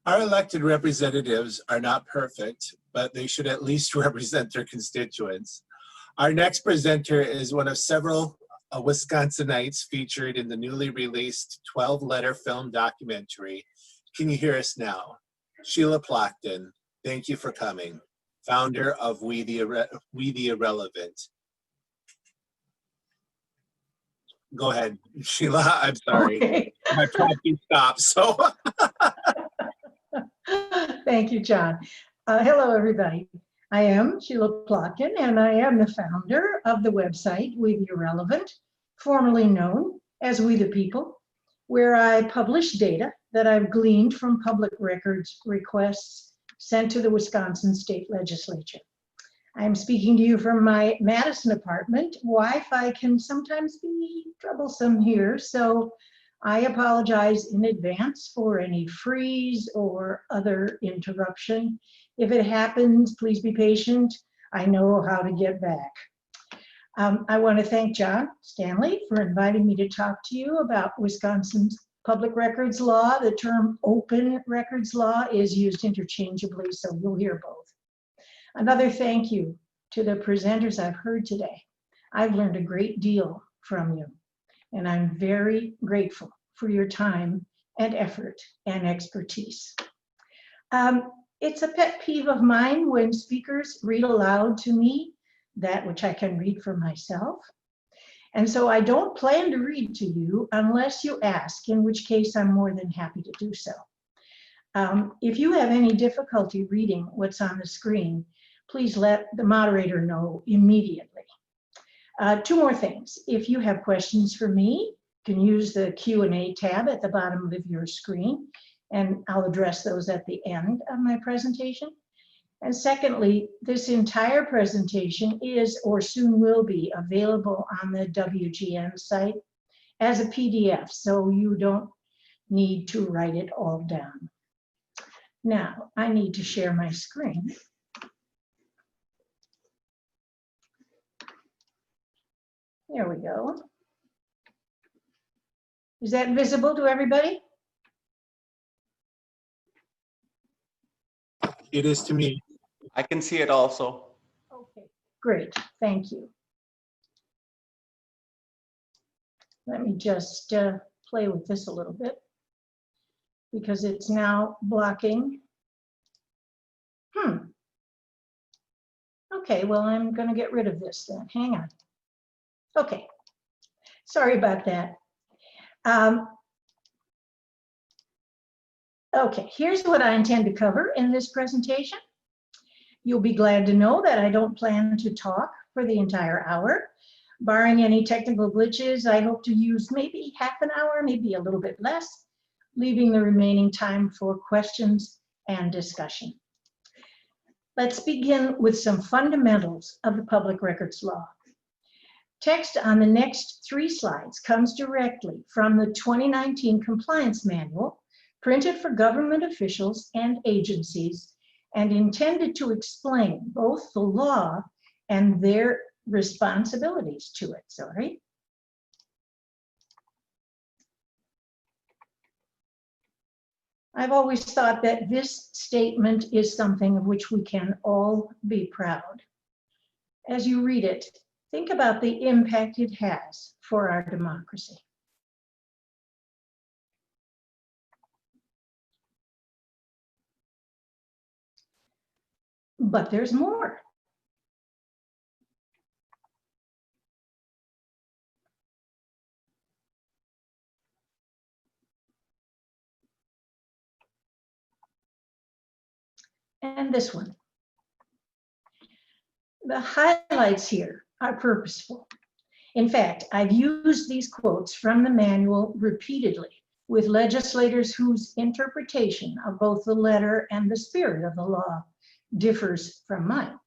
Our elected representatives are not perfect, but they should at least represent their constituents. Our next presenter is one of several Wisconsinites featured in the newly released 12-letter film documentary, Can You Hear Us Now? Sheila Plotkin, thank you for coming. Founder of We the Irrelevant. Go ahead, Sheila, I'm sorry. Okay. My prompting stopped, so. Thank you, John. Hello, everybody. I am Sheila Plotkin, and I am the founder of the website We the Irrelevant, formerly known as We the People, where I publish data that I've gleaned from public records requests sent to the Wisconsin State Legislature. I'm speaking to you from my Madison apartment. Wi-Fi can sometimes be troublesome here, so I apologize in advance for any freeze or other interruption. If it happens, please be patient. I know how to get back. I want to thank John Stanley for inviting me to talk to you about Wisconsin's public records law. The term open records law is used interchangeably, so you'll hear both. Another thank you to the presenters I've heard today. I've learned a great deal from you, and I'm very grateful for your time and effort and expertise. It's a pet peeve of mine when speakers read aloud to me that which I can read for myself. And so I don't plan to read to you unless you ask, in which case I'm more than happy to do so. If you have any difficulty reading what's on the screen, please let the moderator know immediately. Two more things. If you have questions for me, you can use the Q&A tab at the bottom of your screen, and I'll address those at the end of my presentation. And secondly, this entire presentation is or soon will be available on the WGN site as a PDF, so you don't need to write it all down. Now, I need to share my screen. There we go. Is that visible to everybody? It is to me. I can see it also. Okay, great, thank you. Let me just play with this a little bit because it's now blocking. Okay, well, I'm going to get rid of this then. Hang on. Okay, sorry about that. Okay, here's what I intend to cover in this presentation. You'll be glad to know that I don't plan to talk for the entire hour. Barring any technical glitches, I hope to use maybe half an hour, maybe a little bit less, leaving the remaining time for questions and discussion. Let's begin with some fundamentals of the public records law. Text on the next 3 slides comes directly from the 2019 Compliance Manual, printed for government officials and agencies, and intended to explain both the law and their responsibilities to it. Sorry. I've always thought that this statement is something of which we can all be proud. As you read it, think about the impact it has for our democracy. But there's more. And this one. The highlights here are purposeful. In fact, I've used these quotes from the manual repeatedly with legislators whose interpretation of both the letter and the spirit of the law differs from mine.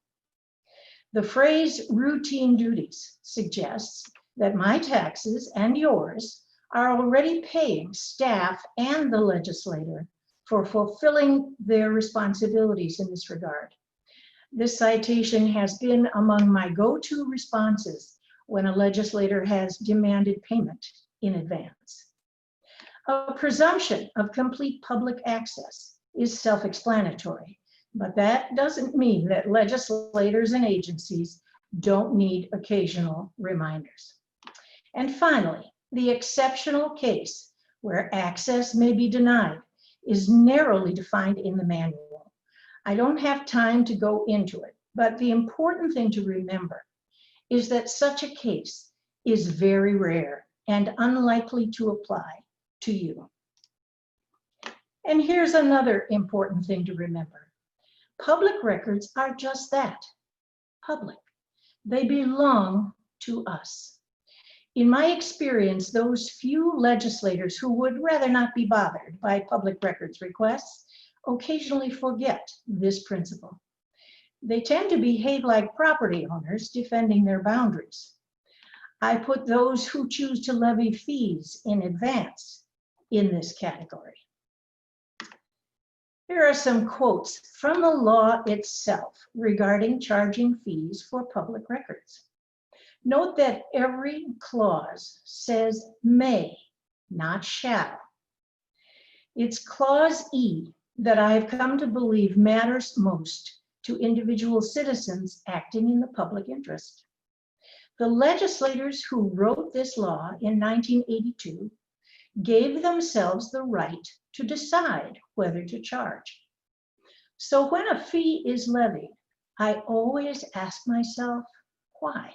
The phrase routine duties suggests that my taxes and yours are already paying staff and the legislator for fulfilling their responsibilities in this regard. This citation has been among my go-to responses when a legislator has demanded payment in advance. A presumption of complete public access is self-explanatory, but that doesn't mean that legislators and agencies don't need occasional reminders. And finally, the exceptional case where access may be denied is narrowly defined in the manual. I don't have time to go into it, but the important thing to remember is that such a case is very rare and unlikely to apply to you. And here's another important thing to remember. Public records are just that, public. They belong to us. In my experience, those few legislators who would rather not be bothered by public records requests occasionally forget this principle. They tend to behave like property owners defending their boundaries. I put those who choose to levy fees in advance in this category. Here are some quotes from the law itself regarding charging fees for public records. Note that every clause says may, not shall. It's clause E that I have come to believe matters most to individual citizens acting in the public interest. The legislators who wrote this law in 1982 gave themselves the right to decide whether to charge. So when a fee is levied, I always ask myself, why?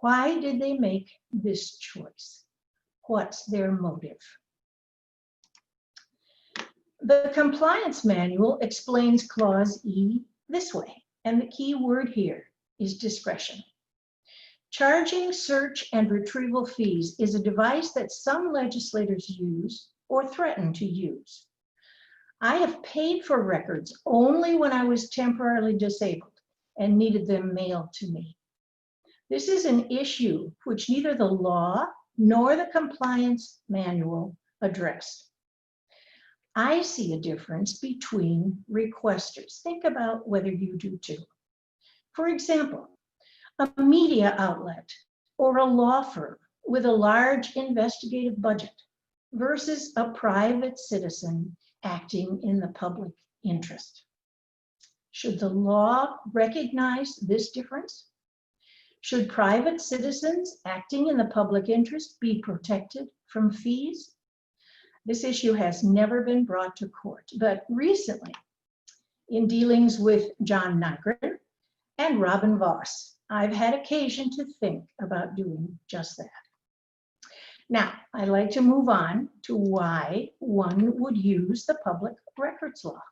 Why did they make this choice? What's their motive? The compliance manual explains clause E this way, and the key word here is discretion. Charging search and retrieval fees is a device that some legislators use or threaten to use. I have paid for records only when I was temporarily disabled and needed them mailed to me. This is an issue which neither the law nor the compliance manual address. I see a difference between requesters. Think about whether you do too. For example, a media outlet or a law firm with a large investigative budget versus a private citizen acting in the public interest. Should the law recognize this difference? Should private citizens acting in the public interest be protected from fees? This issue has never been brought to court, but recently, in dealings with John Nygren and Robin Voss, I've had occasion to think about doing just that. Now, I'd like to move on to why one would use the public records law.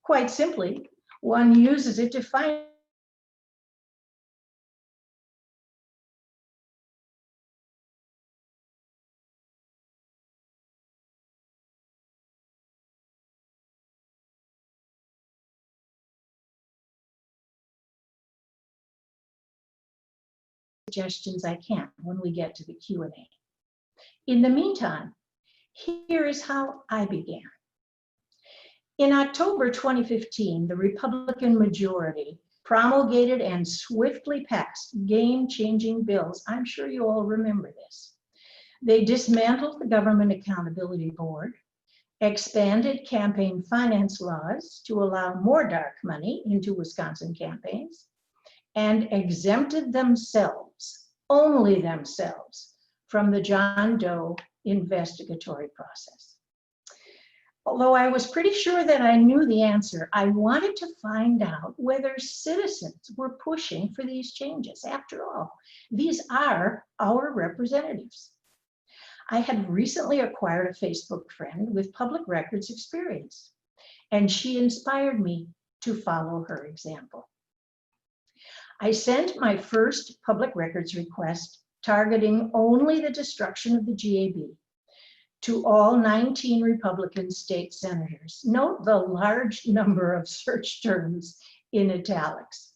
Quite simply, one uses it to find suggestions I can when we get to the Q&A. In the meantime, here is how I began. In October 2015, the Republican majority promulgated and swiftly passed game-changing bills. I'm sure you all remember this. They dismantled the Government Accountability Board, expanded campaign finance laws to allow more dark money into Wisconsin campaigns, and exempted themselves, only themselves, from the John Doe investigatory process. Although I was pretty sure that I knew the answer, I wanted to find out whether citizens were pushing for these changes. After all, these are our representatives. I had recently acquired a Facebook friend with public records experience, and she inspired me to follow her example. I sent my first public records request targeting only the destruction of the GAB to all 19 Republican state senators. Note the large number of search terms in italics,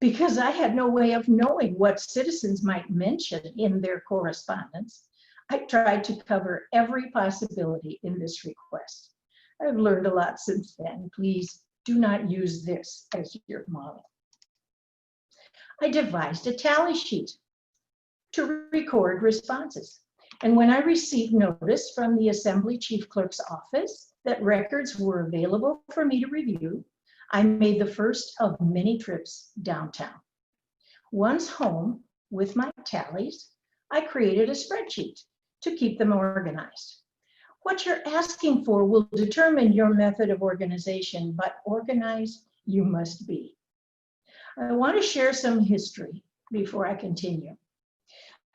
because I had no way of knowing what citizens might mention in their correspondence. I tried to cover every possibility in this request. I've learned a lot since then. Please do not use this as your model. I devised a tally sheet to record responses. And when I received notice from the Assembly Chief Clerk's office that records were available for me to review, I made the first of many trips downtown. Once home with my tallies, I created a spreadsheet to keep them organized. What you're asking for will determine your method of organization, but organized you must be. I want to share some history before I continue.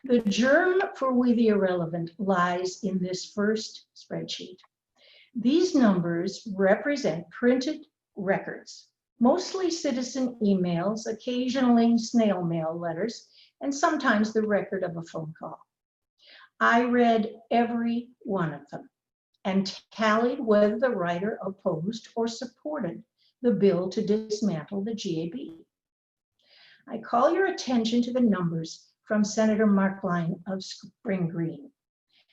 The germ for We the Irrelevant lies in this first spreadsheet. These numbers represent printed records, mostly citizen emails, occasionally snail mail letters, and sometimes the record of a phone call. I read every one of them and tallied whether the writer opposed or supported the bill to dismantle the GAB. I call your attention to the numbers from Senator McFarland of Spring Green.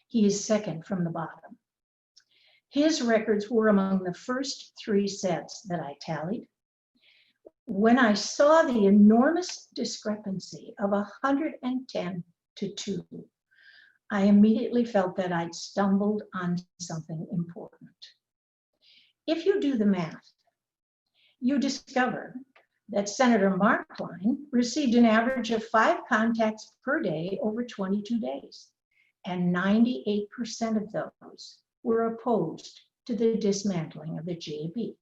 He is second from the bottom. His records were among the first 3 sets that I tallied. When I saw the enormous discrepancy of 110 to 2, I immediately felt that I'd stumbled on something important. If you do the math, you discover that Senator McFarland received an average of 5 contacts per day over 22 days, and 98% of those were opposed to the dismantling of the GAB.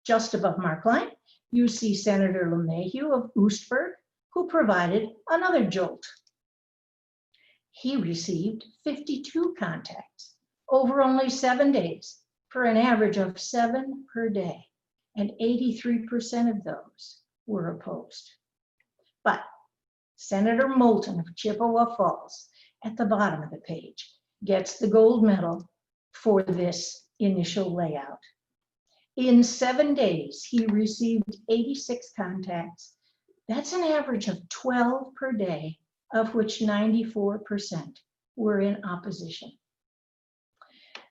Just above McFarland, you see Senator LeMahieu of Oostburg, who provided another jolt. He received 52 contacts over only 7 days for an average of 7 per day, and 83% of those were opposed. But Senator Moulton of Chippewa Falls, at the bottom of the page, gets the gold medal for this initial layout. In 7 days, he received 86 contacts. That's an average of 12 per day, of which 94% were in opposition.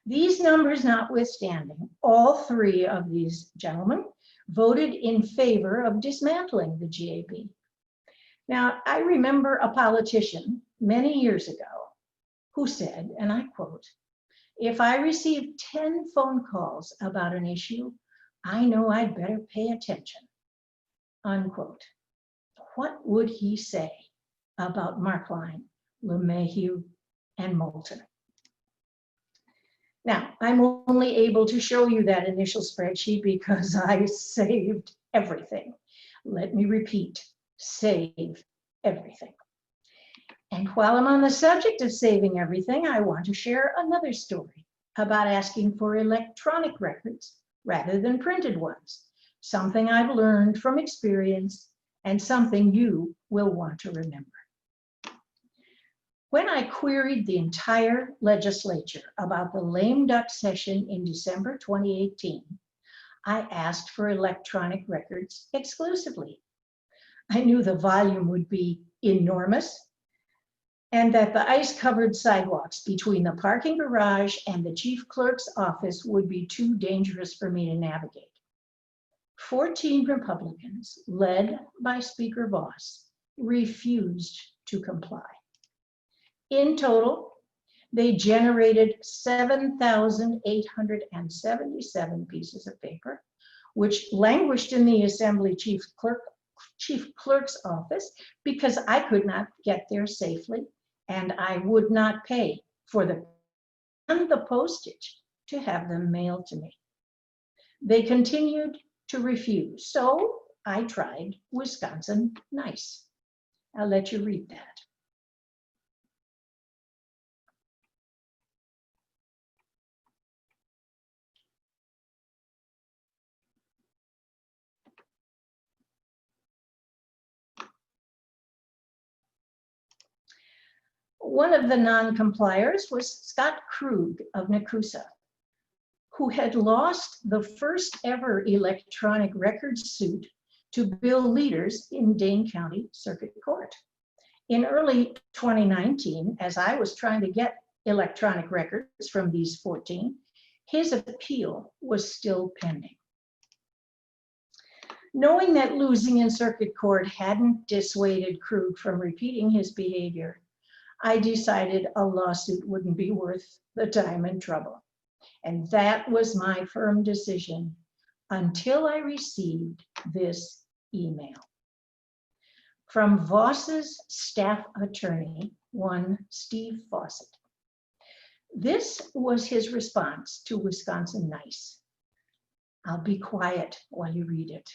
These numbers notwithstanding, all 3 of these gentlemen voted in favor of dismantling the GAB. Now, I remember a politician many years ago who said, and I quote, "If I receive 10 phone calls about an issue, I know I'd better pay attention," unquote. What would he say about McFarland, LeMahieu, and Moulton? Now, I'm only able to show you that initial spreadsheet because I saved everything. Let me repeat, save everything. And while I'm on the subject of saving everything, I want to share another story about asking for electronic records rather than printed ones, something I've learned from experience and something you will want to remember. When I queried the entire legislature about the lame duck session in December 2018, I asked for electronic records exclusively. I knew the volume would be enormous and that the ice-covered sidewalks between the parking garage and the chief clerk's office would be too dangerous for me to navigate. 14 Republicans, led by Speaker Voss, refused to comply. In total, they generated 7,877 pieces of paper, which languished in the Assembly chief clerk's office because I could not get there safely and I would not pay for the postage to have them mailed to me. They continued to refuse, so I tried Wisconsin Nice. I'll let you read that. One of the non-compliers was Scott Krug of Nakusa, who had lost the first ever electronic records suit to bill leaders in Dane County Circuit Court. In early 2019, as I was trying to get electronic records from these 14, his appeal was still pending. Knowing that losing in circuit court hadn't dissuaded Krug from repeating his behavior, I decided a lawsuit wouldn't be worth the time and trouble. And that was my firm decision until I received this email. From Voss's staff attorney, one Steve Fawcett. This was his response to Wisconsinite. I'll be quiet while you read it.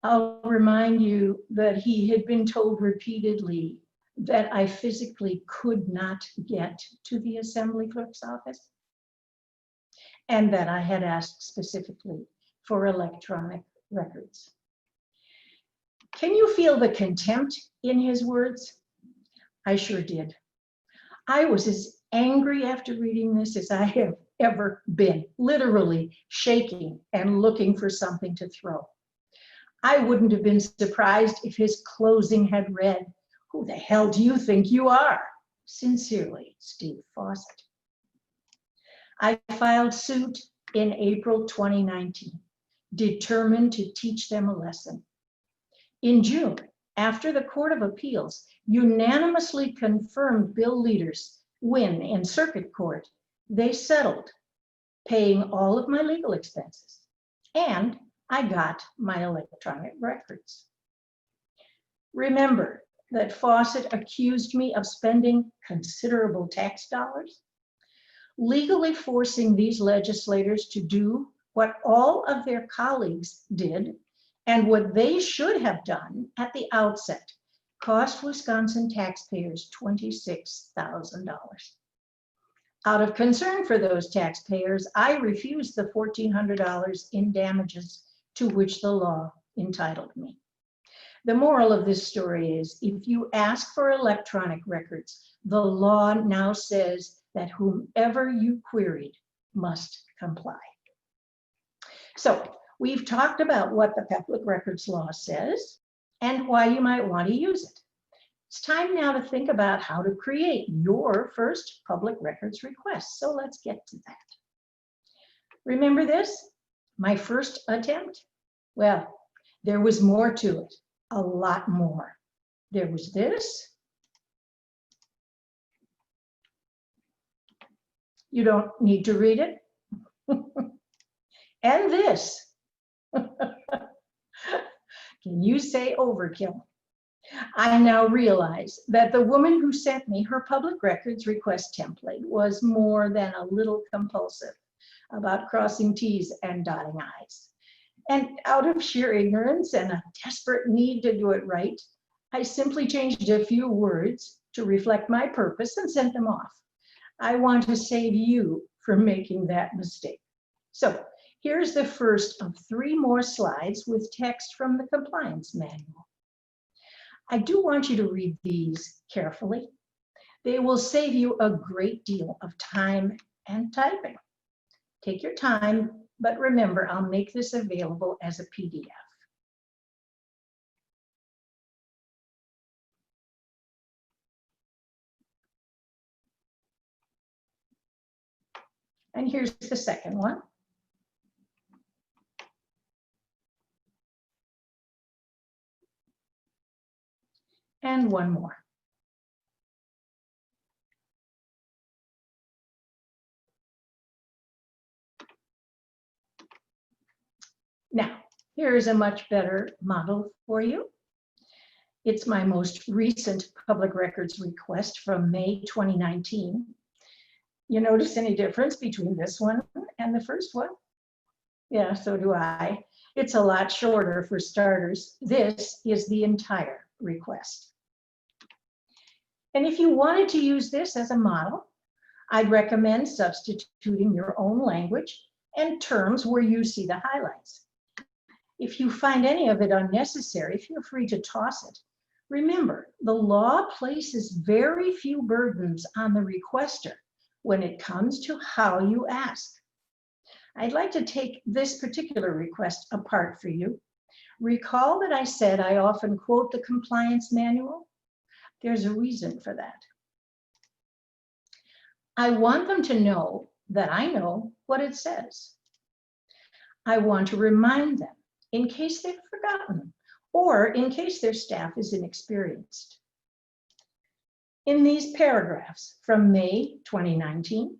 I'll remind you that he had been told repeatedly that I physically could not get to the assembly clerk's office, and that I had asked specifically for electronic records. Can you feel the contempt in his words? I sure did. I was as angry after reading this as I have ever been, literally shaking and looking for something to throw. I wouldn't have been surprised if his closing had read, "Who the hell do you think you are? Sincerely, Steve Fawcett." I filed suit in April 2019, determined to teach them a lesson. In June, after the Court of Appeals unanimously confirmed Bill Leader's win in circuit court, they settled, paying all of my legal expenses, and I got my electronic records. Remember that Fawcett accused me of spending considerable tax dollars, legally forcing these legislators to do what all of their colleagues did and what they should have done at the outset, cost Wisconsin taxpayers $26,000. Out of concern for those taxpayers, I refused the $1,400 in damages to which the law entitled me. The moral of this story is, if you ask for electronic records, the law now says that whomever you queried must comply. So we've talked about what the Public Records Law says and why you might want to use it. It's time now to think about how to create your first public records request. So let's get to that. Remember this? My first attempt? Well, there was more to it, a lot more. There was this. You don't need to read it. And this. Can you say overkill? I now realize that the woman who sent me her public records request template was more than a little compulsive about crossing T's and dotting I's. And out of sheer ignorance and a desperate need to do it right, I simply changed a few words to reflect my purpose and sent them off. I want to save you from making that mistake. So here's the first of 3 more slides with text from the compliance manual. I do want you to read these carefully. They will save you a great deal of time and typing. Take your time, but remember, I'll make this available as a PDF. And here's the second one. And one more. Now, here's a much better model for you. It's my most recent public records request from May 2019. You notice any difference between this one and the first one? Yeah, so do I. It's a lot shorter for starters. This is the entire request. And if you wanted to use this as a model, I'd recommend substituting your own language and terms where you see the highlights. If you find any of it unnecessary, feel free to toss it. Remember, the law places very few burdens on the requester when it comes to how you ask. I'd like to take this particular request apart for you. Recall that I said I often quote the compliance manual? There's a reason for that. I want them to know that I know what it says. I want to remind them in case they've forgotten or in case their staff is inexperienced. In these paragraphs from May 2019,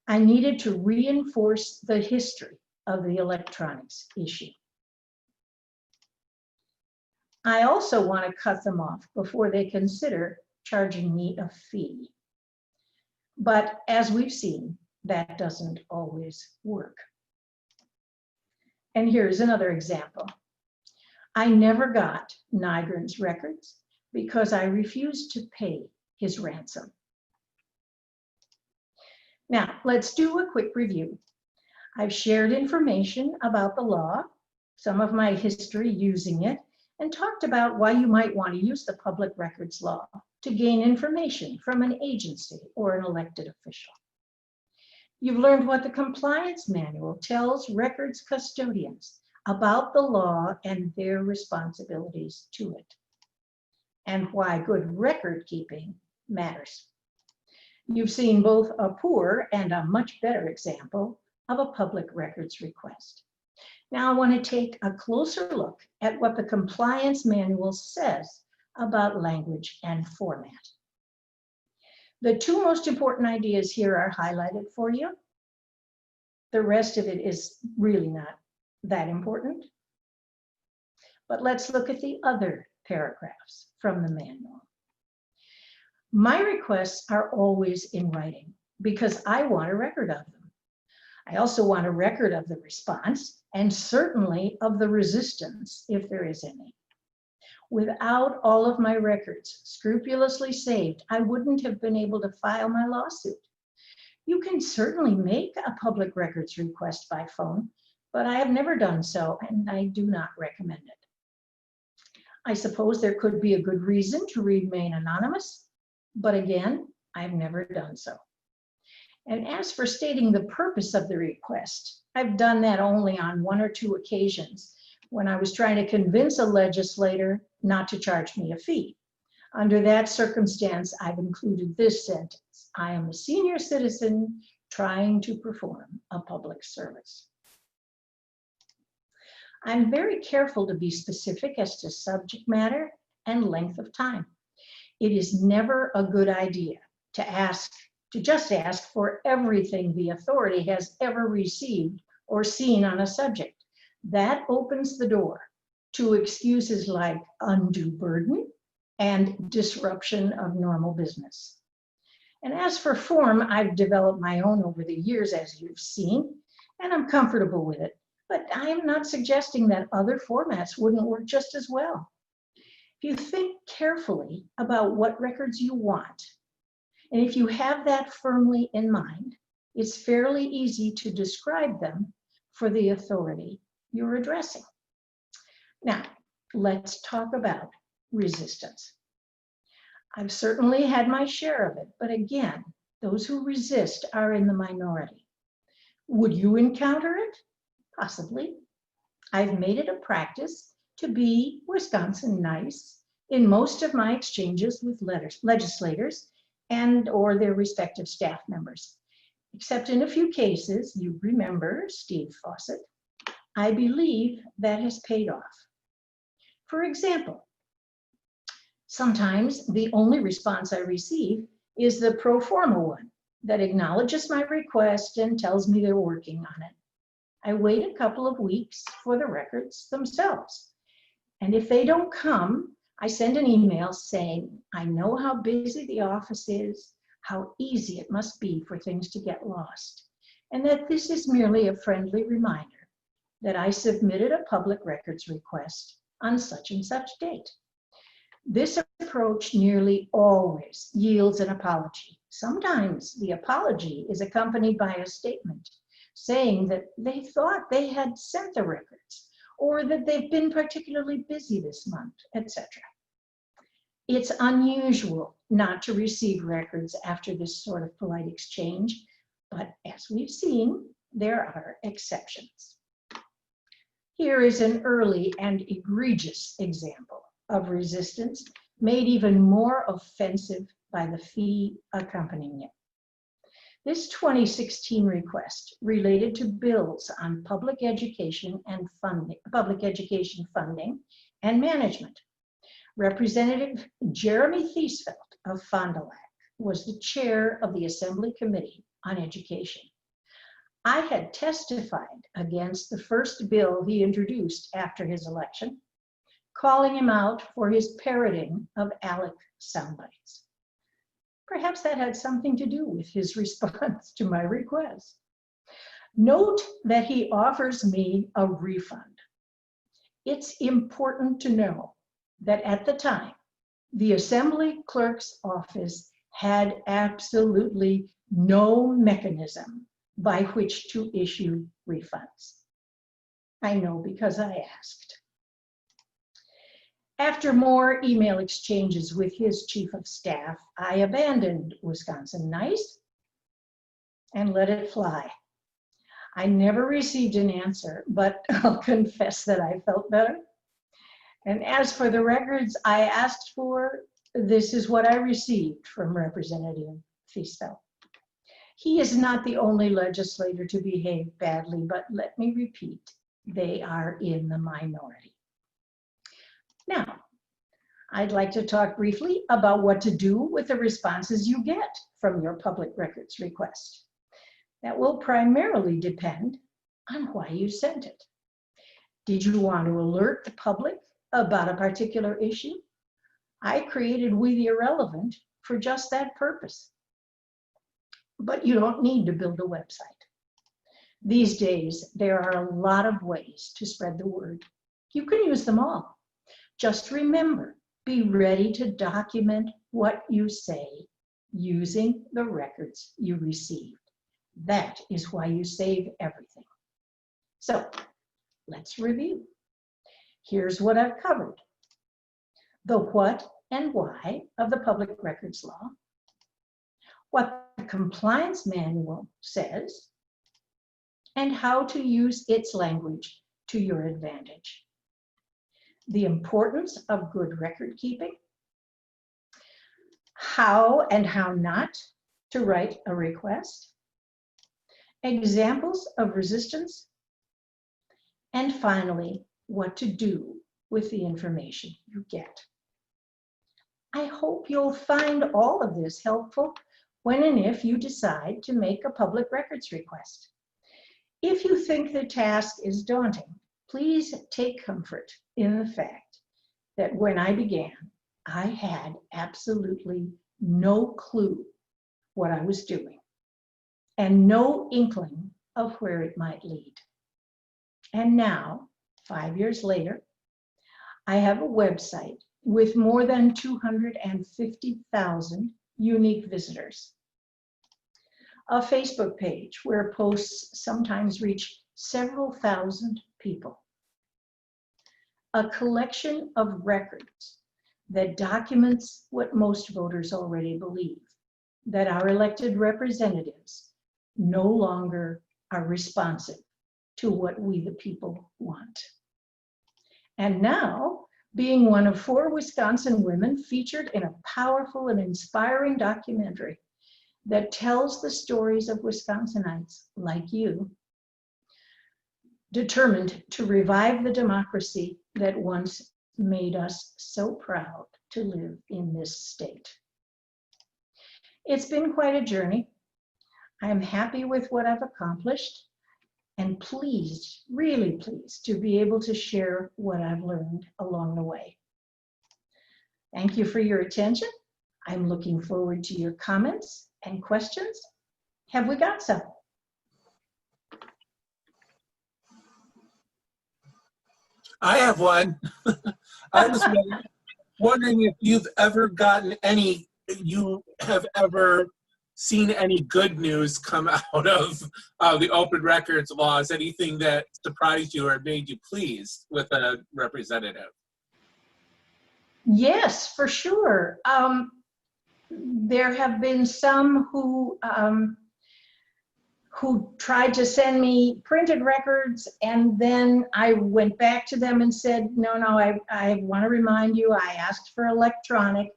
I needed to reinforce the history of the electronics issue. I also want to cut them off before they consider charging me a fee. But as we've seen, that doesn't always work. And here's another example. I never got Nygren's records because I refused to pay his ransom. Now, let's do a quick review. I've shared information about the law, some of my history using it, and talked about why you might want to use the public records law to gain information from an agency or an elected official. You've learned what the compliance manual tells records custodians about the law and their responsibilities to it, and why good record keeping matters. You've seen both a poor and a much better example of a public records request. Now I want to take a closer look at what the compliance manual says about language and format. The two most important ideas here are highlighted for you. The rest of it is really not that important. But let's look at the other paragraphs from the manual. My requests are always in writing because I want a record of them. I also want a record of the response and certainly of the resistance if there is any. Without all of my records scrupulously saved, I wouldn't have been able to file my lawsuit. You can certainly make a public records request by phone, but I have never done so and I do not recommend it. I suppose there could be a good reason to remain anonymous, but again, I've never done so. And as for stating the purpose of the request, I've done that only on 1 or 2 occasions when I was trying to convince a legislator not to charge me a fee. Under that circumstance, I've included this sentence: I am a senior citizen trying to perform a public service. I'm very careful to be specific as to subject matter and length of time. It is never a good idea to just ask for everything the authority has ever received or seen on a subject. That opens the door to excuses like undue burden and disruption of normal business. And as for form, I've developed my own over the years, as you've seen, and I'm comfortable with it. But I am not suggesting that other formats wouldn't work just as well. If you think carefully about what records you want, and if you have that firmly in mind, it's fairly easy to describe them for the authority you're addressing. Now, let's talk about resistance. I've certainly had my share of it, but again, those who resist are in the minority. Would you encounter it? Possibly. I've made it a practice to be Wisconsin nice in most of my exchanges with legislators and or their respective staff members. Except in a few cases, you remember Steve Fawcett, I believe that has paid off. For example, sometimes the only response I receive is the pro forma one that acknowledges my request and tells me they're working on it. I wait a couple of weeks for the records themselves. And if they don't come, I send an email saying, I know how busy the office is, how easy it must be for things to get lost, and that this is merely a friendly reminder that I submitted a public records request on such and such date. This approach nearly always yields an apology. Sometimes the apology is accompanied by a statement saying that they thought they had sent the records or that they've been particularly busy this month, etc. It's unusual not to receive records after this sort of polite exchange, but as we've seen, there are exceptions. Here is an early and egregious example of resistance made even more offensive by the fee accompanying it. This 2016 request related to bills on public education funding and management. Representative Jeremy Thiesfeld of Fond du Lac was the chair of the Assembly Committee on Education. I had testified against the first bill he introduced after his election, calling him out for his parroting of ALEC soundbites. Perhaps that had something to do with his response to my request. Note that he offers me a refund. It's important to know that at the time, the Assembly Clerk's office had absolutely no mechanism by which to issue refunds. I know because I asked. After more email exchanges with his chief of staff, I abandoned Wisconsinite and let it fly. I never received an answer, but I'll confess that I felt better. And as for the records I asked for, this is what I received from Representative Thiesfeld. He is not the only legislator to behave badly, but let me repeat, they are in the minority. Now, I'd like to talk briefly about what to do with the responses you get from your public records request. That will primarily depend on why you sent it. Did you want to alert the public about a particular issue? I created We the Irrelevant for just that purpose. But you don't need to build a website. These days, there are a lot of ways to spread the word. You can use them all. Just remember, be ready to document what you say using the records you received. That is why you save everything. So let's review. Here's what I've covered. The what and why of the Public Records Law, what the Compliance Manual says, and how to use its language to your advantage. The importance of good record keeping, how and how not to write a request, examples of resistance, and finally, what to do with the information you get. I hope you'll find all of this helpful when and if you decide to make a public records request. If you think the task is daunting, please take comfort in the fact that when I began, I had absolutely no clue what I was doing and no inkling of where it might lead. And now, 5 years later, I have a website with more than 250,000 unique visitors, a Facebook page where posts sometimes reach several thousand people, a collection of records that documents what most voters already believe, that our elected representatives no longer are responsive to what we the people want. And now, being one of 4 Wisconsin women featured in a powerful and inspiring documentary that tells the stories of Wisconsinites like you, determined to revive the democracy that once made us so proud to live in this state. It's been quite a journey. I'm happy with what I've accomplished and pleased, really pleased, to be able to share what I've learned along the way. Thank you for your attention. I'm looking forward to your comments and questions. Have we got some? I have one. I was wondering if you've ever gotten any, you have ever seen any good news come out of the open records laws, anything that surprised you or made you pleased with a representative? Yes, for sure. There have been some who who tried to send me printed records, and then I went back to them and said, no, I want to remind you, I asked for electronic,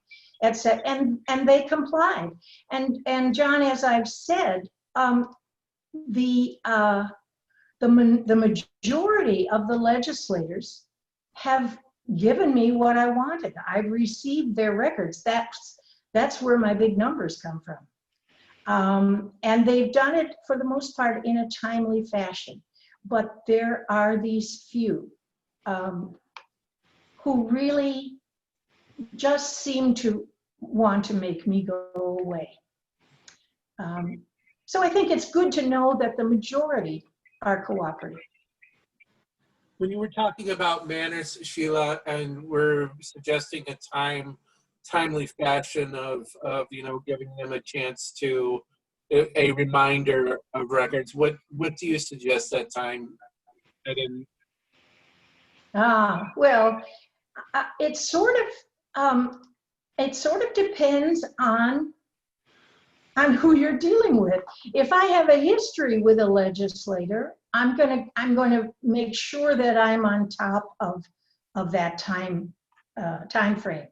etc. And they complied. And John, as I've said, the majority of the legislators have given me what I wanted. I've received their records. That's where my big numbers come from. And they've done it for the most part in a timely fashion. But there are these few who really just seem to want to make me go away. So I think it's good to know that the majority are cooperative. When you were talking about manners, Sheila, and we're suggesting a timely fashion of giving them a chance to a reminder of records, what do you suggest that time? Well, it sort of depends on who you're dealing with. If I have a history with a legislator, I'm going to make sure that I'm on top of that time frame.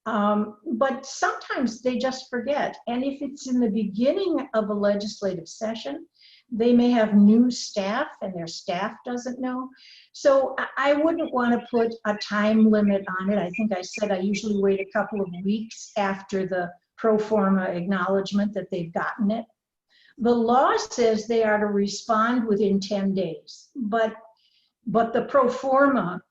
But sometimes they just forget. And if it's in the beginning of a legislative session, they may have new staff and their staff doesn't know. So I wouldn't want to put a time limit on it. I think I said I usually wait a couple of weeks after the pro forma acknowledgement that they've gotten it. The law says they are to respond within 10 days, but the pro forma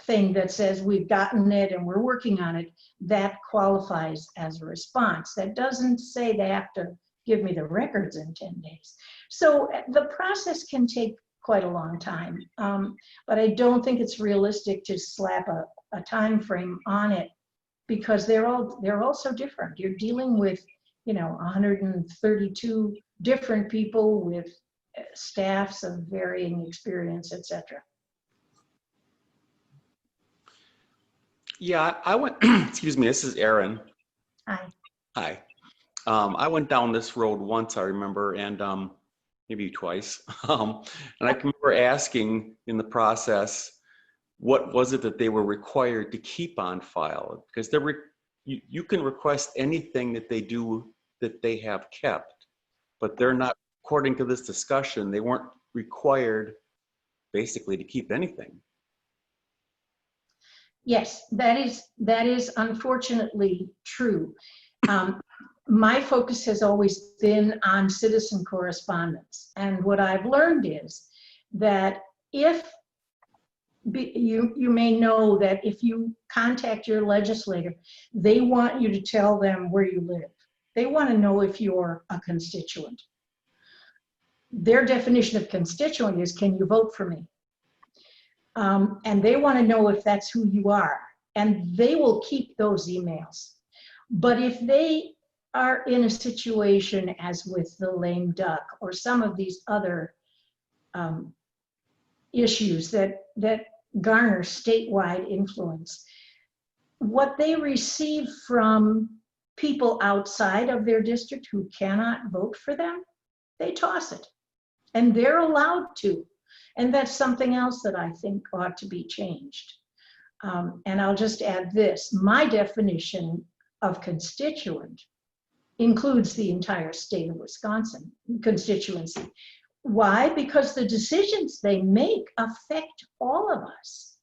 thing that says we've gotten it and we're working on it, that qualifies as a response. That doesn't say they have to give me the records in 10 days. So the process can take quite a long time, but I don't think it's realistic to slap a time frame on it, because they're all so different. You're dealing with 132 different people with staffs of varying experience, etc. Yeah, I went, excuse me, this is Aaron. Hi. Hi. I went down this road once, I remember, and maybe twice. And I can remember asking in the process, what was it that they were required to keep on file? Because you can request anything that they do that they have kept, but they're not, according to this discussion, they weren't required basically to keep anything. Yes, that is unfortunately true. My focus has always been on citizen correspondence. And what I've learned is that you may know that if you contact your legislator, they want you to tell them where you live. They want to know if you're a constituent. Their definition of constituent is, can you vote for me? And they want to know if that's who you are. And they will keep those emails. But if they are in a situation as with the lame duck or some of these other issues that garner statewide influence, what they receive from people outside of their district who cannot vote for them, they toss it. And they're allowed to. And that's something else that I think ought to be changed. And I'll just add this. My definition of constituent includes the entire state of Wisconsin constituency. Why? Because the decisions they make affect all of us.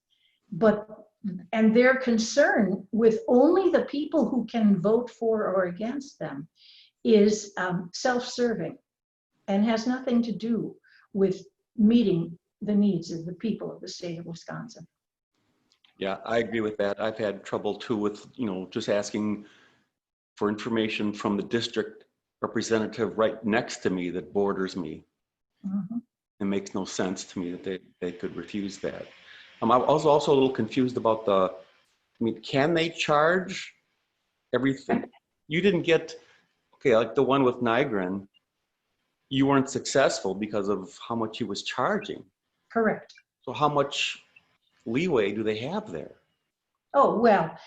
And their concern with only the people who can vote for or against them is self-serving and has nothing to do with meeting the needs of the people of the state of Wisconsin. Yeah, I agree with that. I've had trouble too with, just asking for information from the district representative right next to me that borders me. Mm-hmm. It makes no sense to me that they could refuse that. I was also a little confused about can they charge everything? You didn't get, like the one with Nygren, you weren't successful because of how much he was charging. Correct. So how much leeway do they have there? Oh, well,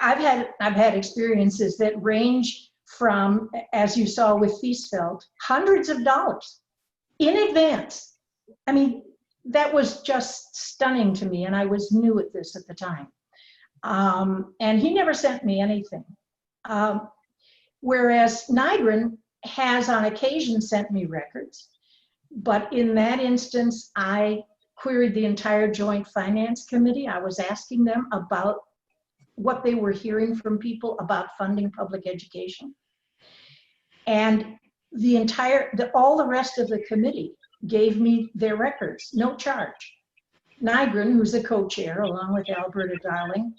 I've had experiences that range from, as you saw with Fiesfeld, hundreds of dollars in advance. I mean, that was just stunning to me, and I was new at this at the time. And he never sent me anything. Whereas Nygren has on occasion sent me records, but in that instance, I queried the entire Joint Finance Committee. I was asking them about what they were hearing from people about funding public education. And all the rest of the committee gave me their records, no charge. Nygren, who's the co-chair, along with Alberta Darling,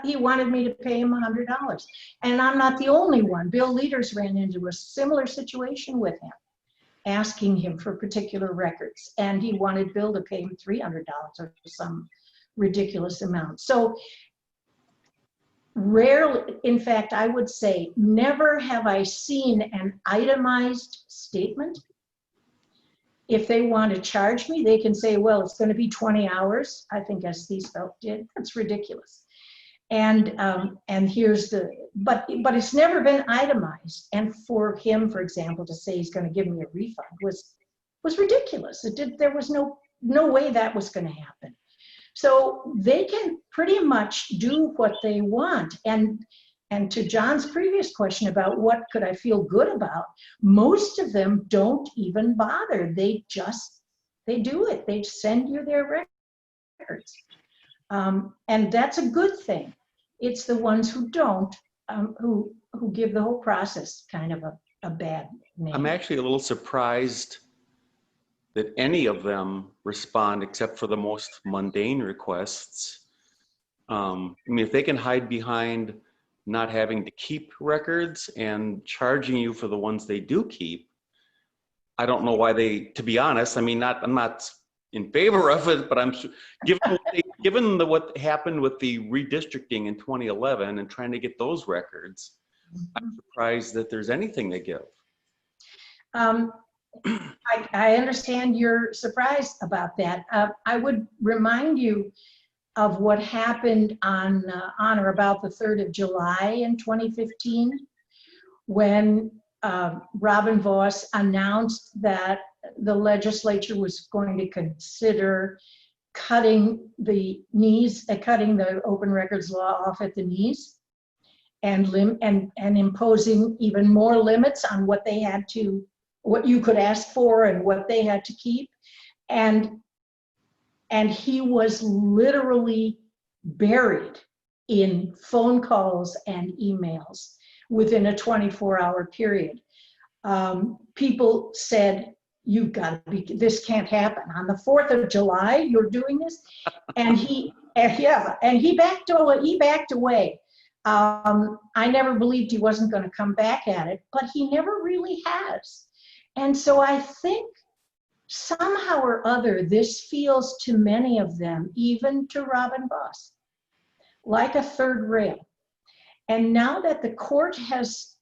he wanted me to pay him $100. And I'm not the only one. Bill Leaders ran into a similar situation with him, asking him for particular records. And he wanted Bill to pay him $300 or some ridiculous amount. So rarely, in fact, I would say never have I seen an itemized statement. If they want to charge me, they can say, well, it's going to be 20 hours. I think as Fiesfeld did. That's ridiculous. And here's the, but it's never been itemized. And for him, for example, to say he's going to give me a refund was ridiculous. There was no way that was going to happen. So they can pretty much do what they want. And to John's previous question about what could I feel good about, most of them don't even bother. They do it. They send you their records. And that's a good thing. It's the ones who don't, who give the whole process kind of a bad name. I'm actually a little surprised that any of them respond except for the most mundane requests. I mean, if they can hide behind not having to keep records and charging you for the ones they do keep, I don't know why they, to be honest, I mean, I'm not in favor of it, but I'm given what happened with the redistricting in 2011 and trying to get those records, I'm surprised that there's anything they give. I understand you're surprised about that. I would remind you of what happened on or about the 3rd of July in 2015, when Robin Vos announced that the legislature was going to consider cutting the open records law off at the knees and imposing even more limits on what you could ask for and what they had to keep. And he was literally buried in phone calls and emails within a 24-hour period. People said, "You've got to be, this can't happen. On the 4th of July, you're doing this?" And he backed away. I never believed he wasn't going to come back at it, but he never really has. And so I think somehow or other, this feels to many of them, even to Robin Vos, like a third rail. And now that the court has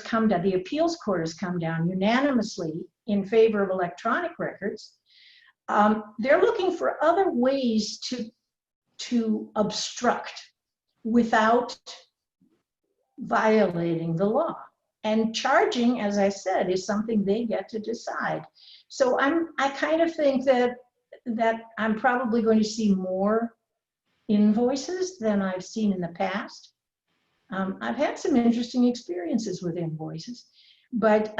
come down, the appeals court has come down unanimously in favor of electronic records, they're looking for other ways to obstruct without violating the law. And charging, as I said, is something they get to decide. So I kind of think that I'm probably going to see more invoices than I've seen in the past. I've had some interesting experiences with invoices, but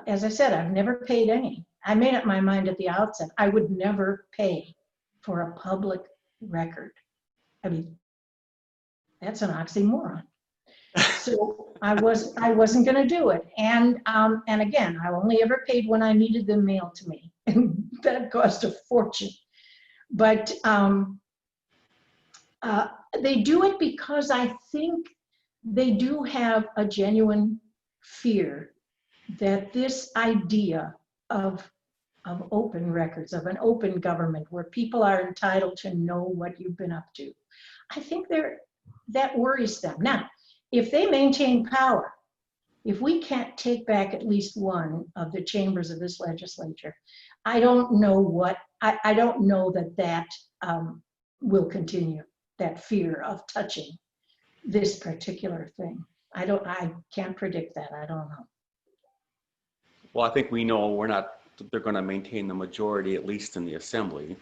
as I said, I've never paid any. I made up my mind at the outset, I would never pay for a public record. I mean, that's an oxymoron. So I wasn't going to do it. And again, I only ever paid when I needed them mailed to me, and that cost a fortune. But they do it because I think they do have a genuine fear that this idea of open records, of an open government where people are entitled to know what you've been up to, I think that worries them. Now, if they maintain power, if we can't take back at least one of the chambers of this legislature, I don't know I don't know that will continue, that fear of touching this particular thing. I can't predict that. I don't know. Well, I think we know they're going to maintain the majority, at least in the assembly,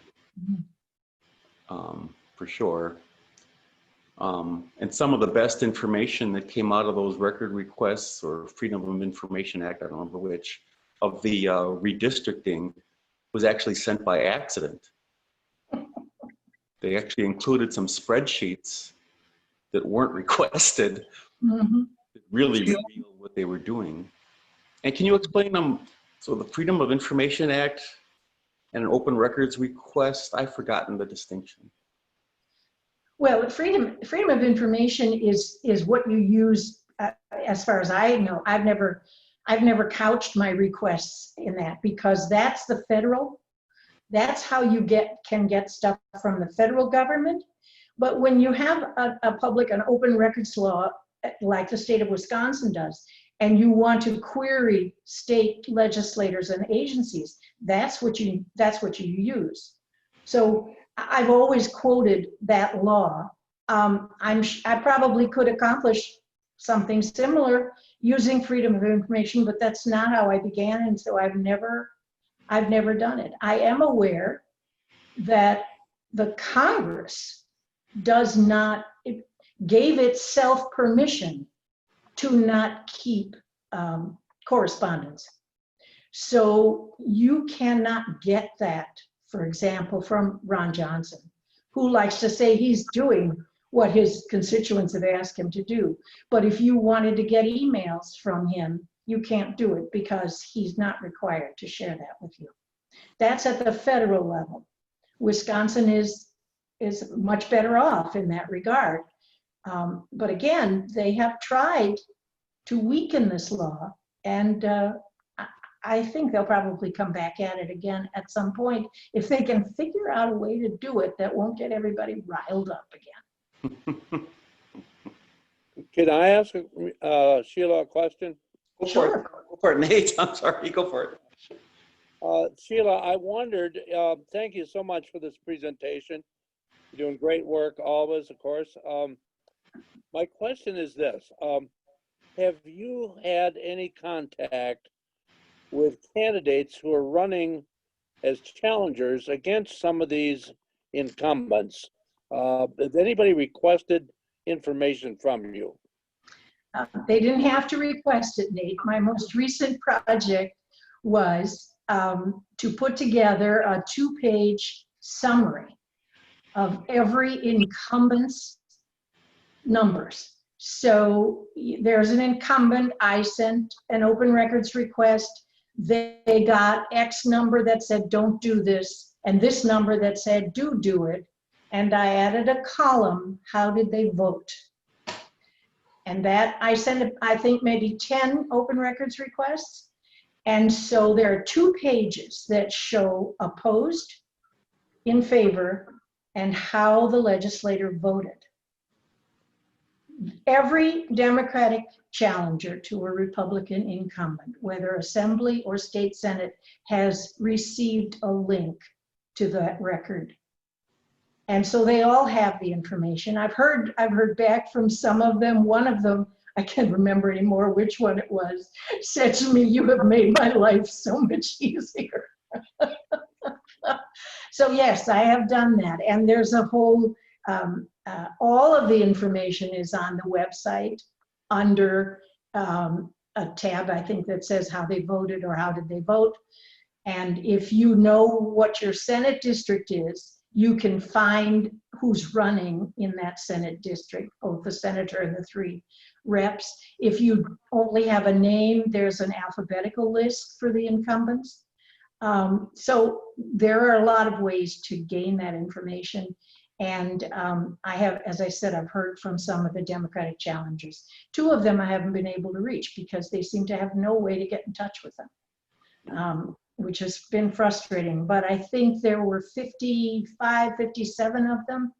for sure. And some of the best information that came out of those record requests or Freedom of Information Act, I don't remember which, of the redistricting was actually sent by accident. They actually included some spreadsheets that weren't requested, that really reveal what they were doing. And can you explain them? So the Freedom of Information Act and an open records request, I've forgotten the distinction. Well, freedom of information is what you use. As far as I know, I've never couched my requests in that, because that's the federal. That's how you can get stuff from the federal government. But when you have an open records law, like the state of Wisconsin does, and you want to query state legislators and agencies, that's what you use. So I've always quoted that law. I probably could accomplish something similar using freedom of information, but that's not how I began, and so I've never done it. I am aware that the Congress gave itself permission to not keep correspondence. So you cannot get that, for example, from Ron Johnson, who likes to say he's doing what his constituents have asked him to do. But if you wanted to get emails from him, you can't do it because he's not required to share that with you. That's at the federal level. Wisconsin is much better off in that regard. But again, they have tried to weaken this law, and I think they'll probably come back at it again at some point if they can figure out a way to do it that won't get everybody riled up again. Can I ask Sheila a question? Go Sure. for it. Go for it, Nate. I'm sorry. Go for it. Sheila, I wondered, thank you so much for this presentation. You're doing great work, always, of course. My question is this. Have you had any contact with candidates who are running as challengers against some of these incumbents? Has anybody requested information from you? They didn't have to request it, Nate. My most recent project was to put together a 2-page summary of every incumbent's numbers. So there's an incumbent, I sent an open records request. They got X number that said, don't do this, and this number that said, do it. And I added a column, how did they vote? And that I sent, I think, maybe 10 open records requests. And so there are 2 pages that show opposed, in favor, and how the legislator voted. Every Democratic challenger to a Republican incumbent, whether Assembly or State Senate, has received a link to that record. And so they all have the information. I've heard back from some of them. One of them, I can't remember anymore which one it was, said to me, "You have made my life so much easier." So yes, I have done that. And there's a whole, all of the information is on the website under a tab, I think, that says how they voted or how did they vote. And if you know what your Senate district is, you can find who's running in that Senate district, both the senator and the 3 reps. If you only have a name, there's an alphabetical list for the incumbents. So there are a lot of ways to gain that information. And I have, as I said, I've heard from some of the Democratic challengers. 2 of them I haven't been able to reach because they seem to have no way to get in touch with them, which has been frustrating. But I think there were 55, 57 of them,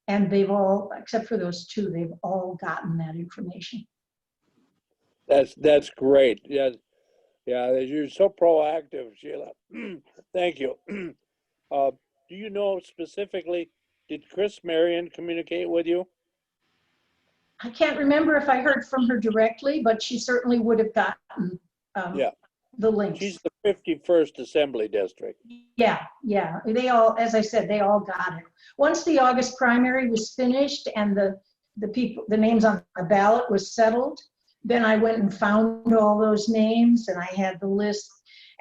and they've all, except for those 2, they've all gotten that information. That's great. Yeah, you're so proactive, Sheila. Thank you. Do you know specifically, did Chris Marion communicate with you? I can't remember if I heard from her directly, but she certainly would have gotten Yeah. the links. She's the 51st Assembly District. Yeah, yeah. They all, as I said, they all got it. Once the August primary was finished and the names on the ballot was settled, then I went and found all those names and I had the list,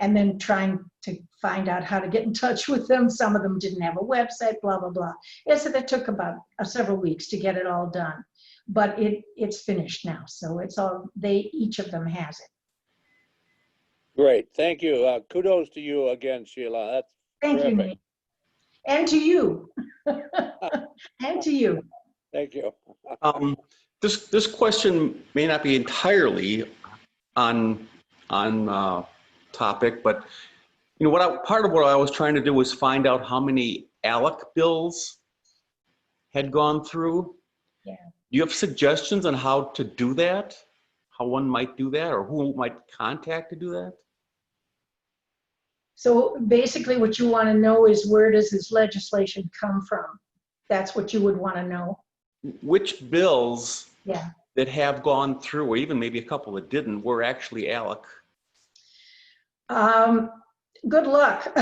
and then trying to find out how to get in touch with them. Some of them didn't have a website, blah, blah, blah. Yes, it took about several weeks to get it all done, but it's finished now. So it's all, each of them has it. Great, thank you. Kudos to you again, Sheila. That's Thank you, terrific. Nate. And to you. And to you. Thank you. This question may not be entirely on topic, but you know part of what I was trying to do was find out how many ALEC bills had gone through. Yeah. Do you have suggestions on how to do that? How one might do that, or who might contact to do that? So basically what you want to know is, where does this legislation come from? That's what you would want to know. Which bills Yeah. that have gone through, or even maybe a couple that didn't, were actually ALEC? Good luck.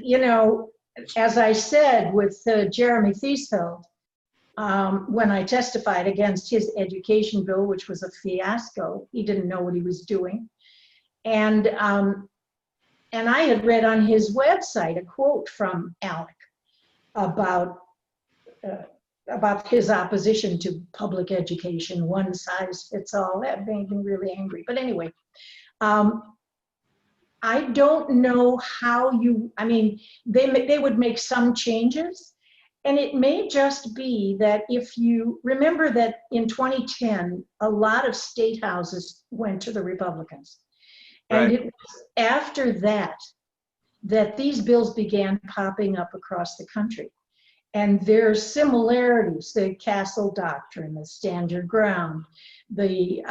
You know, as I said with Jeremy Thiesfeld, when I testified against his education bill, which was a fiasco, he didn't know what he was doing. And I had read on his website a quote from ALEC about his opposition to public education, one size fits all. That made me really angry. But anyway, I don't know how I mean, they would make some changes. And it may just be that if you remember that in 2010, a lot of state houses went to the Republicans. And Right. it was after that these bills began popping up across the country. And there's similarities, the Castle Doctrine, the Stand Your Ground, the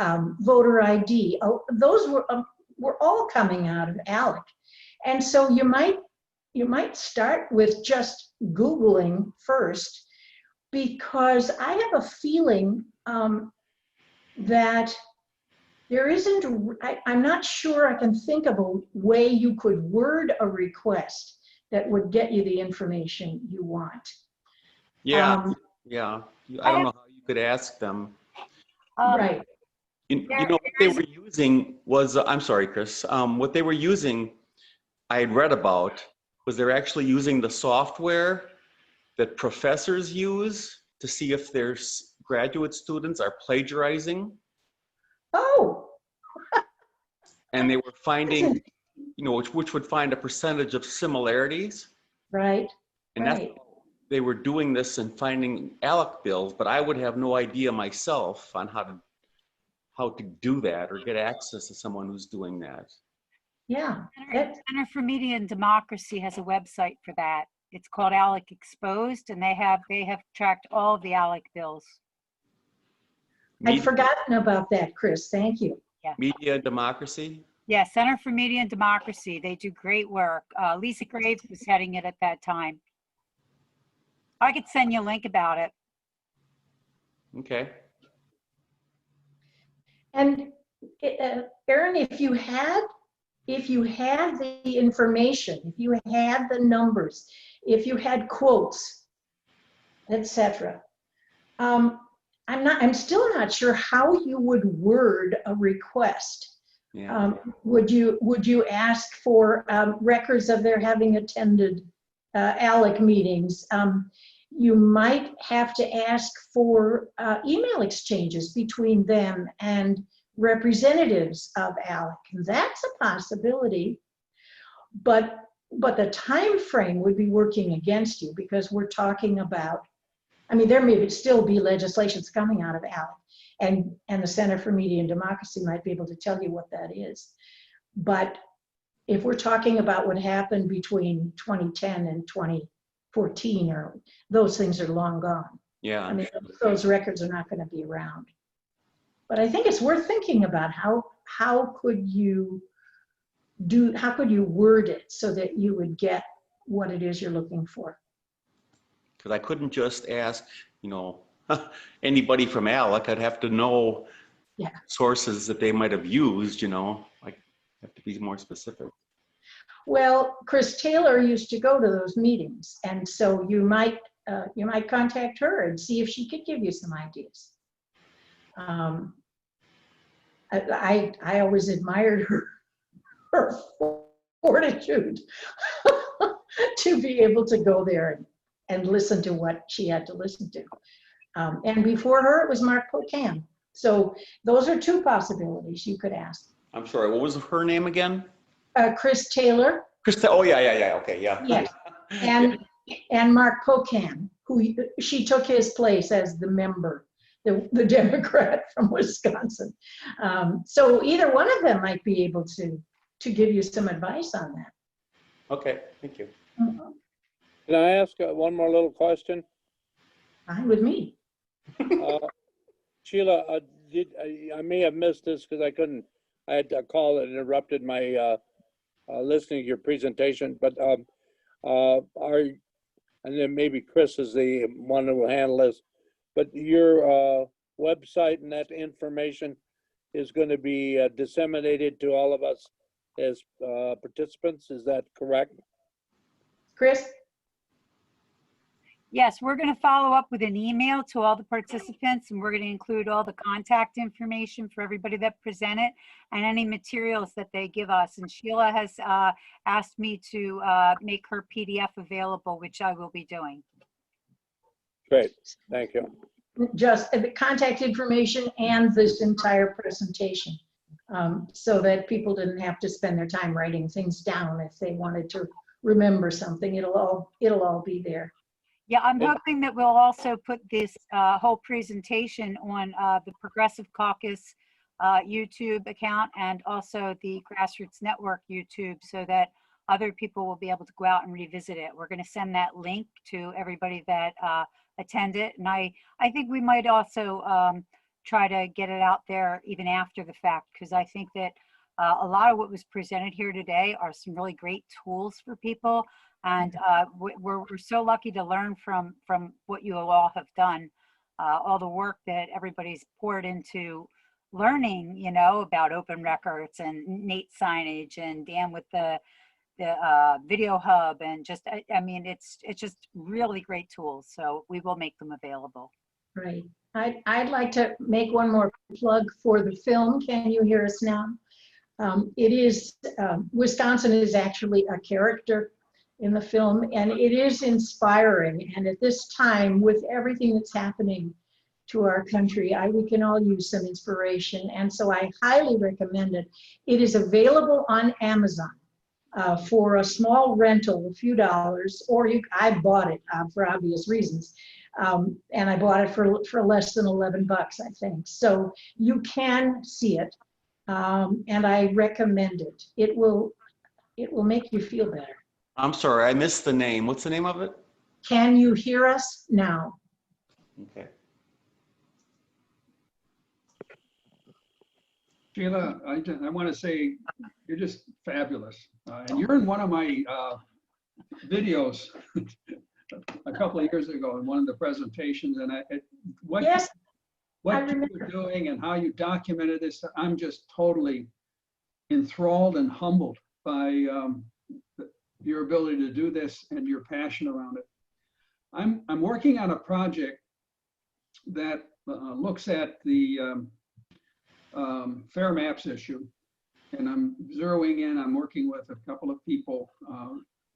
voter ID, those were all coming out of ALEC. And so you might start with just Googling first, because I have a feeling that there isn't, I'm not sure I can think of a way you could word a request that would get you the information you want. Yeah, yeah. I don't know how you could ask them. Right. You know, what they were using was, I'm sorry, Chris, what they were using, I had read about, was they're actually using the software that professors use to see if their graduate students are plagiarizing. Oh. And they were finding, you know, which would find a percentage of similarities. Right. And Right. they were doing this and finding ALEC bills, but I would have no idea myself on how to do that or get access to someone who's doing that. Yeah. Center for Media and Democracy has a website for that. It's called ALEC Exposed, and they have tracked all of the ALEC bills. I'd forgotten about that, Chris. Thank you. Media and Democracy? Yeah, Center for Media and Democracy. They do great work. Lisa Graves was heading it at that time. I could send you a link about it. Okay. And Erin, if you had the information, if you had the numbers, if you had quotes, etc., I'm still not sure how you would word a request. Yeah. Would you ask for records of their having attended ALEC meetings? You might have to ask for email exchanges between them and representatives of ALEC. That's a possibility, but the time frame would be working against you, because we're talking about, I mean, there may still be legislations coming out of ALEC, and the Center for Media and Democracy might be able to tell you what that is. But if we're talking about what happened between 2010 and 2014, or those things are long gone. Yeah. I mean, those records are not going to be around. But I think it's worth thinking about how could you word it so that you would get what it is you're looking for. Because I couldn't just ask, you know, anybody from ALEC, I'd have to know Yeah. sources that they might have used, you know, like have to be more specific. Well, Chris Taylor used to go to those meetings, and so you might contact her and see if she could give you some ideas. I always admired her fortitude to be able to go there and listen to what she had to listen to. And before her, it was Mark Pocan. So those are two possibilities you could ask. I'm sorry, what was her name again? Chris Taylor. Krista, oh yeah, okay, yeah. Yes. And Mark Pocan, who she took his place as the member, the Democrat from Wisconsin. So either one of them might be able to give you some advice on that. Okay, thank you. Can I ask one more little question? Fine with me. Sheila, I may have missed this because I had a call that interrupted my listening to your presentation, but and then maybe Chris is the one who will handle this, but your website and that information is going to be disseminated to all of us as participants, is that correct? Chris? Yes, we're going to follow up with an email to all the participants, and we're going to include all the contact information for everybody that presented and any materials that they give us. And Sheila has asked me to make her PDF available, which I will be doing. Great, thank you. Just the contact information and this entire presentation, so that people didn't have to spend their time writing things down if they wanted to remember something. It'll all be there. Yeah, I'm hoping that we'll also put this whole presentation on the Progressive Caucus YouTube account and also the Grassroots Network YouTube, so that other people will be able to go out and revisit it. We're going to send that link to everybody that attended, and I think we might also try to get it out there even after the fact, because I think that a lot of what was presented here today are some really great tools for people. And we're so lucky to learn from what you all have done, all the work that everybody's poured into learning, you know, about open records and Nate signage and Dan with the video hub, and just, I mean, it's just really great tools. So we will make them available. Right. I'd like to make one more plug for the film. Can you hear us now? It is, Wisconsin is actually a character in the film, and it is inspiring. And at this time, with everything that's happening to our country, we can all use some inspiration. And so I highly recommend it. It is available on Amazon for a small rental, a few dollars, or I bought it for obvious reasons. And I bought it for less than 11 bucks, I think. So you can see it, and I recommend it. It will make you feel better. I'm sorry, I missed the name. What's the name of it? Can you hear us now? Okay. Sheila, I want to say you're just fabulous. And you're in one of my videos a couple of years ago in one of the presentations. And what you were doing and how you documented this, I'm just totally enthralled and humbled by your ability to do this and your passion around it. I'm working on a project that looks at the fair maps issue, and I'm zeroing in. I'm working with a couple of people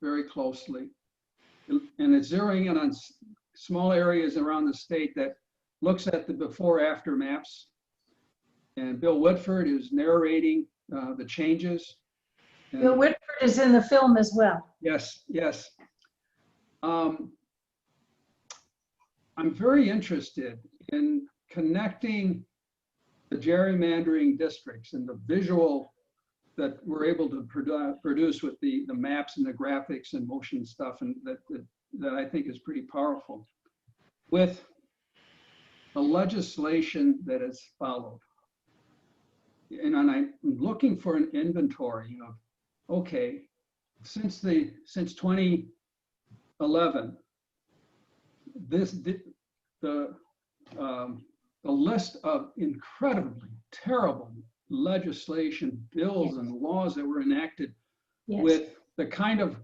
very closely, and it's zeroing in on small areas around the state that looks at the before-after maps. And Bill Whitford is narrating the changes. And Bill Whitford is in the film as well. yes, yes. I'm very interested in connecting the gerrymandering districts and the visual that we're able to produce with the maps and the graphics and motion stuff, and that I think is pretty powerful, with the legislation that is followed. And I'm looking for an inventory of, okay, since 2011, the list of incredibly terrible legislation, bills, and laws that were enacted Yes. with the kind of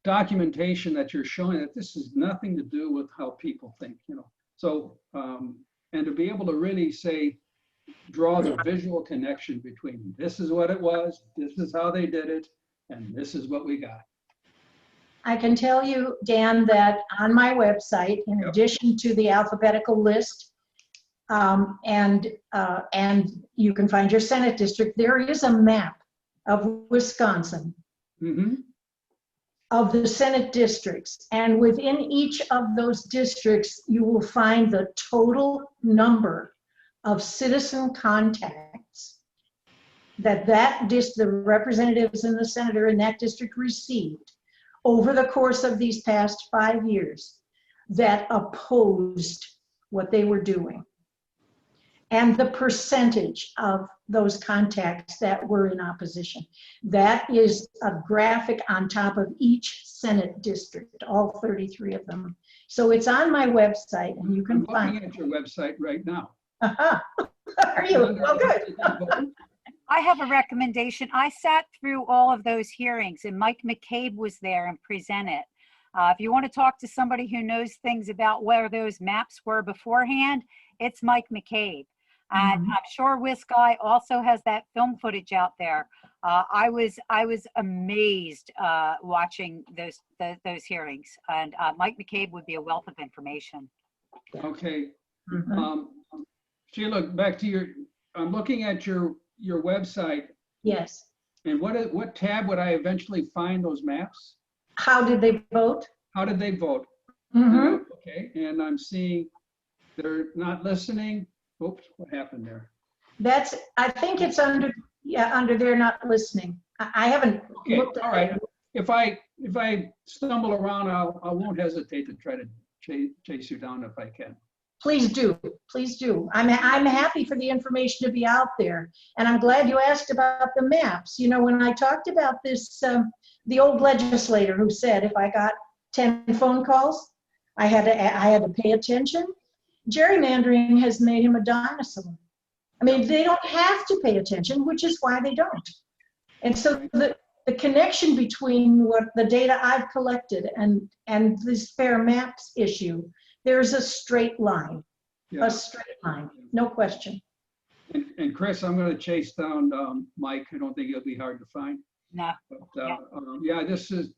documentation that you're showing, that this has nothing to do with how people think, you know. So, and to be able to really say, draw the visual connection between this is what it was, this is how they did it, and this is what we got. I can tell you, Dan, that on my website, in Yep. addition to the alphabetical list, and you can find your Senate district, there is a map of Wisconsin, Mhm. of the Senate districts. And within each of those districts, you will find the total number of citizen contacts that the representatives and the senator in that district received over the course of these past 5 years that opposed what they were doing. And the percentage of those contacts that were in opposition. That is a graphic on top of each Senate district, all 33 of them. So it's on my website and you I'm can looking find. at your website right now. Aha. Are you? Well, good. I have a recommendation. I sat through all of those hearings and Mike McCabe was there and presented. If you want to talk to somebody who knows things about where those maps were beforehand, it's Mike McCabe. And I'm sure Wisconsin also has that film footage out there. I was amazed watching those hearings, and Mike McCabe would be a wealth of information. Okay. Mhm. Sheila, back to your, I'm looking at your website, Yes. and what tab would I eventually find those maps? How did they vote? How did they vote? Mhm. Okay, and I'm seeing they're not listening. Oops, what happened there? I think it's under they're not listening. I haven't Okay, looked at all right. it. If I stumble around, I won't hesitate to try to chase you down if I can. Please do, please do. I'm happy for the information to be out there. And I'm glad you asked about the maps. You know, when I talked about this, the old legislator who said, if I got 10 phone calls, I had to pay attention. Gerrymandering has made him a dinosaur. I mean, they don't have to pay attention, which is why they don't. And so the connection between what the data I've collected and this fair maps issue, there's a straight line, Yeah. a straight line, no question. And Chris, I'm going to chase down Mike. I don't think it'll be hard to find. No. But yeah, this is,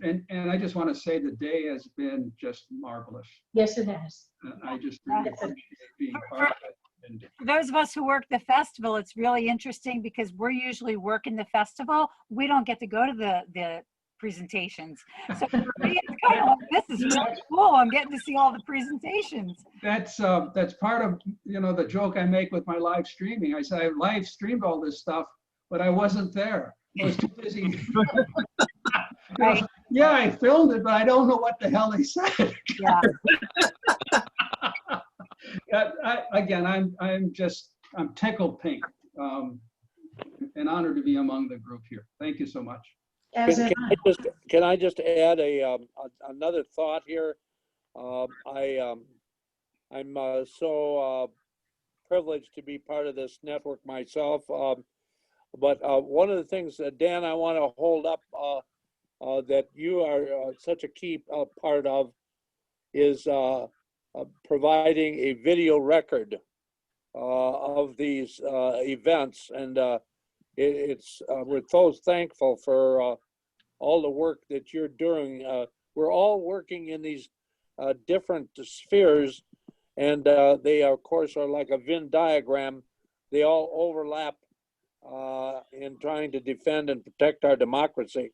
and I just want to say the day has been just marvelous. Yes, it has. And I just really appreciate being part of it. And For those of us who work the festival, it's really interesting because we're usually working the festival. We don't get to go to the presentations. So for me, it's kind of like, this is really cool. I'm getting to see all the presentations. that's part of, you know, the joke I make with my live streaming. I say I live streamed all this stuff, but I wasn't there. I was too busy. Right. Yeah, I filmed it, but I don't know what the hell they said. Yeah. Again, I'm tickled pink. An honor to be among the group here. Thank you so much. As in, Can I just add another thought here? I'm so privileged to be part of this network myself. But one of the things, Dan, I want to hold up that you are such a key part of is providing a video record of these events. And we're so thankful for all the work that you're doing. We're all working in these different spheres, and they, of course, are like a Venn diagram. They all overlap in trying to defend and protect our democracy.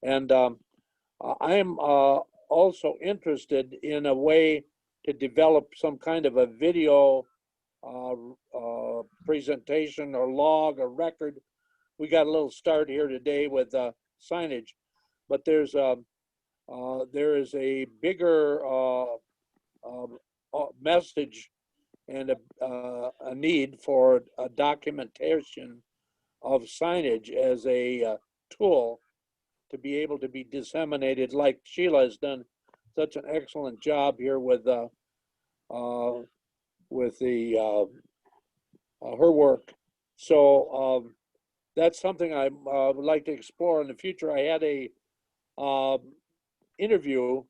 And I am also interested in a way to develop some kind of a video presentation or log or record. We got a little start here today with signage, but there is a bigger message and a need for a documentation of signage as a tool to be able to be disseminated, like Sheila has done such an excellent job here with with the her work. So that's something I would like to explore in the future. I had a interview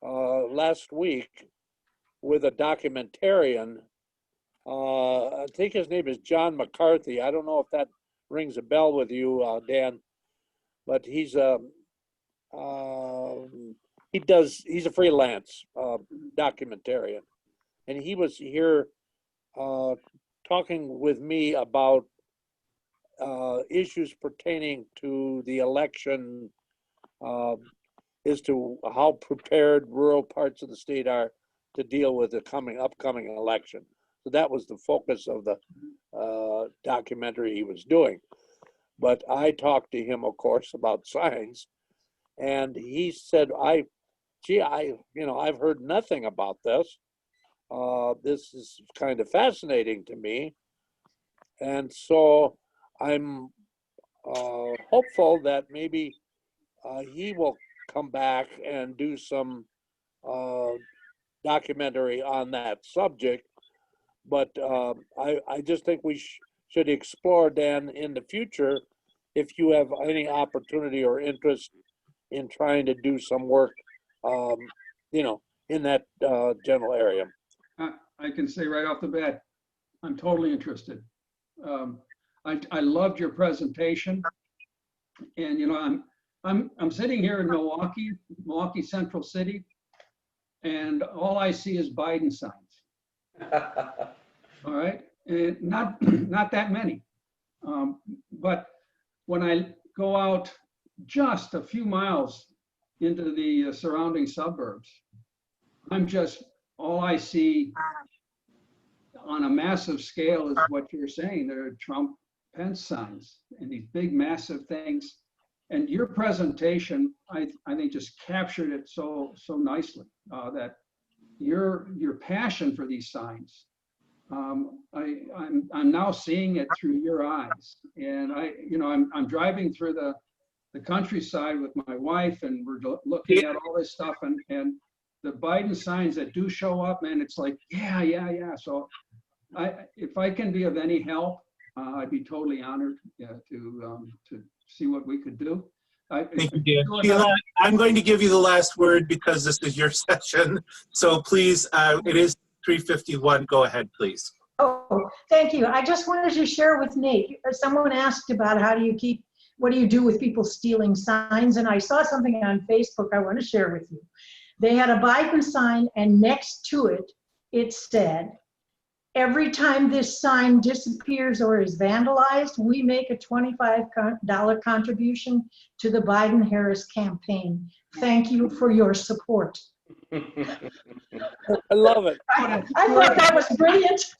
last week with a documentarian. I think his name is John McCarthy. I don't know if that rings a bell with you, Dan, but he's a freelance documentarian, and he was here talking with me about issues pertaining to the election, as to how prepared rural parts of the state are to deal with the upcoming election. So that was the focus of the documentary he was doing. But I talked to him, of course, about signs, and he said, I've heard nothing about this. This is kind of fascinating to me. And so I'm hopeful that maybe he will come back and do some documentary on that subject. But I just think we should explore, Dan, in the future, if you have any opportunity or interest in trying to do some work, in that general area. I can say right off the bat, I'm totally interested. I loved your presentation, and I'm sitting here in Milwaukee Central City, and all I see is Biden signs. All right, and not that many, but when I go out just a few miles into the surrounding suburbs, all I see on a massive scale is what you're saying. There are Trump-Pence signs and these big, massive things. And your presentation, I think, just captured it so nicely. That your passion for these signs, I'm now seeing it through your eyes. And I'm driving through the countryside with my wife, and we're looking at all this stuff, and the Biden signs that do show up, man, it's like, yeah. So if I can be of any help, I'd be totally honored to see what we could do. Thank you, Dan. Sheila, I'm going to give you the last word because this is your session. So please, it is 3:51. Go ahead, please. Oh, thank you. I just wanted to share with Nate. Someone asked about what do you do with people stealing signs? And I saw something on Facebook I want to share with you. They had a Biden sign, and next to it, it said, "Every time this sign disappears or is vandalized, we make a $25 contribution to the Biden-Harris campaign. Thank you for your support." I love it. I thought that was brilliant.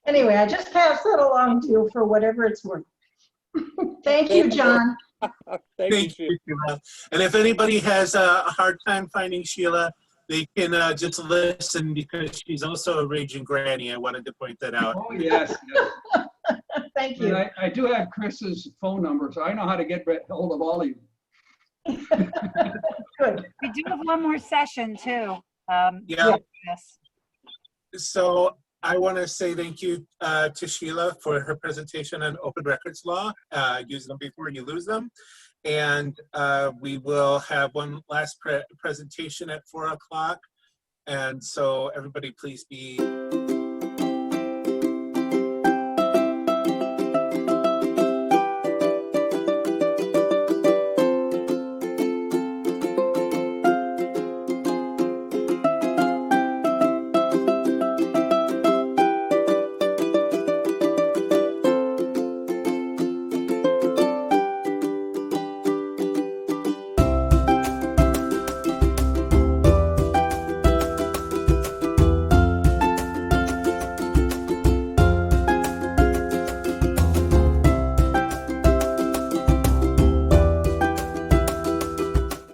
Anyway, I just passed that along to you for whatever it's worth. Thank you, John. Thank you. Sheila. And if anybody has a hard time finding Sheila, they can just listen, because she's also a raging granny. I wanted to point that out. Oh, yes. Thank you. And I do have Chris's phone number, so I know how to get hold of all of you. Good. We do have one more session too. Yeah. Yes. So I want to say thank you to Sheila for her presentation on open records law. Use them before you lose them. And we will have one last presentation at 4 o'clock. And so everybody please be